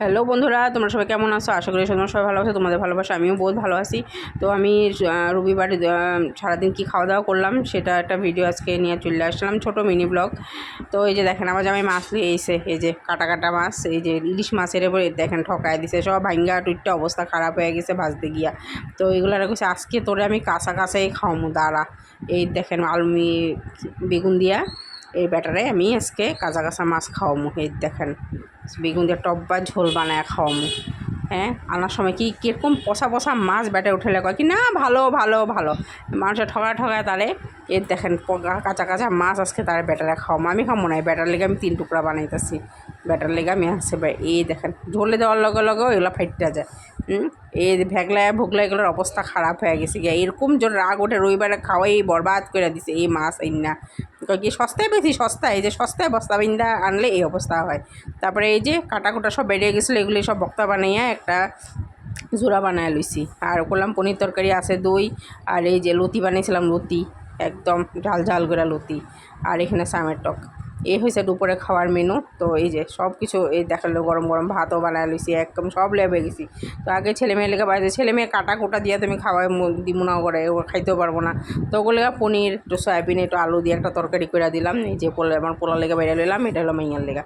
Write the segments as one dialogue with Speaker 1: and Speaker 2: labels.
Speaker 1: Hello বন্ধুরা, তোমরা সবাই কেমন আছো? আশা করি তোমরা সবাই ভালো আছো। তোমাদের ভালোবাসা আমিও বহুত ভালো আছি। তো আমি রবিবারে সারাদিন কি খাওয়া দাওয়া করলাম সেটা একটা ভিডিও আজকে নিয়ে চলে আসলাম, ছোটো মিনি ব্লগ। তো এই যে দেখেন আমার জামাই মাছ নিয়ে এসে, এই যে কাটা কাটা মাছ, এই যে ইলিশ মাছের এবার দেখেন ঠকায় দিছে, সব ভাঙ্গা টুইটটা অবস্থা খারাপ হয়ে গেছে ভাজতে গিয়া। তো এগুলো রাখছে আজকে তোরে আমি কাঁচা কাঁচাই খাওয়ামু দাঁড়া। এই দেখেন আলমি বেগুন দিয়া এই ব্যাটারে আমি আজকে কাঁচা কাঁচা মাছ খাওয়ামু। এই দেখেন বেগুন দিয়ে টক বা ঝোল বানায় খাওয়ামু। হ্যাঁ, আনার সময় কি কীরকম পচা পচা মাছ ব্যাটে উঠেলে কয় কি না ভালো ভালো ভালো, মানুষের ঠকায় ঠকায় তারে। এর দেখেন কাঁচা কাঁচা মাছ আজকে তারা ব্যাটারে খাওয়ামু। আমি খাবো না, ব্যাটার লেগে আমি 3 টুকরা বানাইতেছি। ব্যাটার লেগে আমি আসছে এই দেখেন ঝোলে দেওয়ার লগে লগেও এগুলো ফাইটটা যায়। এই ভেগলায় ভোগলা এগুলোর অবস্থা খারাপ হয়ে গেছে গিয়া। এরকম জোর রাগ ওঠে, রবিবারে খাওয়াই বরবাদ করে দিছে এই মাছ এই না। কি সস্তায় বেশি সস্তায়, এই যে সস্তায় বস্তা বিন্দা আনলে এই অবস্থা হয়। তারপরে এই যে কাটা কুটা সব বেরিয়ে গেছিলো, এগুলি সব বক্তা বানাইয়া একটা জোড়া বানায় লইছি। আর করলাম পনির তরকারি আছে, দই, আর এই যে লতি বানিয়েছিলাম, লতি একদম ঝাল ঝাল করে লতি, আর এখানে সামের টক। এই হয়েছে দুপুরে খাওয়ার মেনু। তো এই যে সব কিছু এই দেখালো, গরম গরম ভাতও বানায় লইছি, একদম সব লেবে গেছি। তো আগে ছেলে মেয়ে লেগে বাইরে, ছেলে মেয়ে কাটা কোটা দিয়ে তুমি খাওয়াই দিমু না করে, ও খাইতেও পারবো না। তো ওগুলো পনির একটু সয়াবিন একটু আলু দিয়ে একটা তরকারি করে দিলাম। এই যে আমার পোলার লেগে বাইরে লইলাম, এটা হলো মাইয়ার লেগা।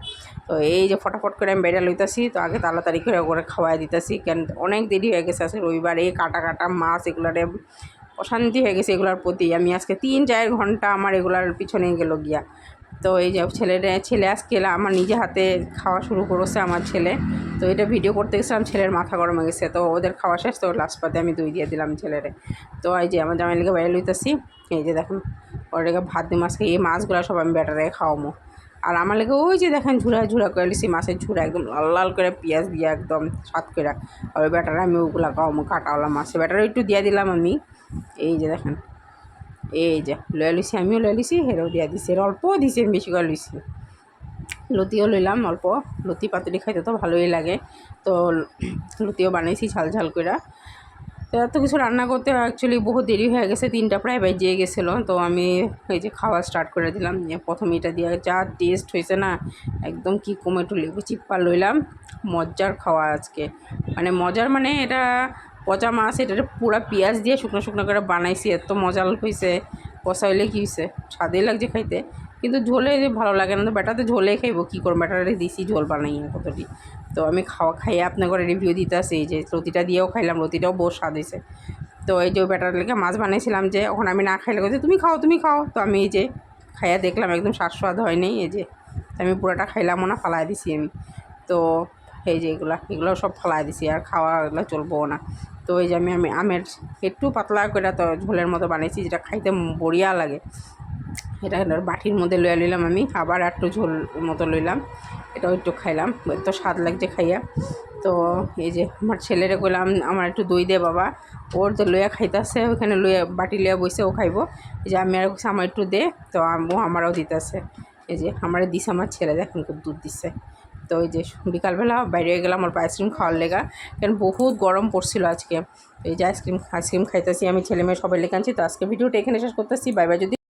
Speaker 1: তো এই যে ফটাফট করে আমি বাইরে লইতেছি। তো আগে তাড়াতাড়ি করে করে খাওয়াই দিতেছি, কেন অনেক দেরি হয়ে গেছে আজকে রবিবার। এই কাটা কাটা মাছ এগুলারে অশান্তি হয়ে গেছে এগুলার প্রতি। আমি আজকে 3-4 ঘন্টা আমার এগুলার পিছনে গেল গিয়া। তো এই যে ছেলে আজকে আমার নিজে হাতে খাওয়া শুরু করেছে আমার ছেলে। তো এটা ভিডিও করতে গেছিলাম, ছেলের মাথা গরম হয়ে গেছে। তো ওদের খাওয়া শেষ, তো লাস্ট পাতে আমি দই দিয়ে দিলাম ছেলেরে। তো এই যে আমার জামাই লেগে বাইরে লইতেছি। এই যে দেখুন ওর লেগে ভাত দিয়ে মাছকে এই মাছগুলো সব আমি ব্যাটারে খাওয়ামো। আর আমার লেগে ওই যে দেখেন ঝুড়া ঝুড়া করে লিছি মাছের ঝুড়া, একদম লাল লাল করে পেঁয়াজ দিয়ে একদম স্বাদ করে। ওই ব্যাটারে আমি ওগুলো খাওয়ামো, কাটাওয়ালা মাছের ব্যাটারে একটু দিয়ে দিলাম আমি। এই যে দেখেন এই যে লয়ে লইছি, আমিও লয়ে লইছি, হেরেও দিয়া দিছি। এর অল্প দিছি, আমি বেশি করে লইছি। লতিও লইলাম অল্প, লতি পাতুরি খাইতে তো ভালোই লাগে। তো লতিও বানাইছি ঝাল ঝাল করে। তো এত কিছু রান্না করতে অ্যাকচুয়ালি বহু দেরি হয়ে গেছে, 3টা প্রায় বেজে গেছিলো। তো আমি এই যে খাওয়া স্টার্ট করে দিলাম। প্রথমে এটা দিয়ে যা টেস্ট হয়েছে না, একদম কি কমে একটু লেবু চিপ্পা লইলাম। মজার খাওয়া আজকে, মানে মজার মানে এটা পচা মাছ, এটা পুরো পেঁয়াজ দিয়ে শুকনো শুকনো করে বানাইছি, এত মজা হয়েছে। পচা হইলে কী হয়েছে, স্বাদেই লাগছে খাইতে, কিন্তু ঝোলে ভালো লাগে না। তো ব্যাটাতে ঝোলে খাইবো কী করবো, ব্যাটারে দিছি ঝোল বানাইয়া কতটি। তো আমি খাইয়ে আপনার ঘরে রিভিউ দিতে আসি। এই যে লতিটা দিয়েও খাইলাম, লতিটাও বহু স্বাদ হয়েছে। তো এই যে ব্যাটার লেগে মাছ বানাইছিলাম, যে ওখানে আমি না খাইলে বলছি তুমি খাও তুমি খাও। তো আমি এই যে খাইয়া দেখলাম একদম স্বাদ হয়নি। এই যে আমি পুরোটা খাইলামও না, ফালাই দিছি আমি। তো এই যে এগুলো সব ফালাই দিছি, আর খাওয়া এগুলো চলবো না। তো এই যে আমি আমের একটু পাতলা করে তো ঝোলের মতো বানিয়েছি, যেটা খাইতে বড়িয়া লাগে। এটা বাটির মধ্যে লইয়া লইলাম আমি, আবার একটু ঝোল মতো লইলাম, এটাও একটু খাইলাম, এত স্বাদ লাগছে খাইয়া। তো এই যে আমার ছেলেরে কইলাম আমার একটু দই দে বাবা, ওর তো লইয়া খাইতেছে, ওখানে লইয়া বাটি লইয়া বসে ও খাইব। এই যে আমি আর আমার একটু দে, তো ও আমারও দিতেছে। এই যে আমার দিছে আমার ছেলে, দেখেন খুব দুধ দিচ্ছে। তো ওই যে বিকালবেলা বাইরে গেলাম অল্প আইসক্রিম খাওয়ার লেগা, কারণ বহুত গরম পড়ছিল আজকে। এই যে আইসক্রিম খাইতেছি আমি, ছেলে মেয়ে সবাই লেগে আনছি। তো আজকে ভিডিওটা এখানে শেষ করতেছি, বাই বাই। যদি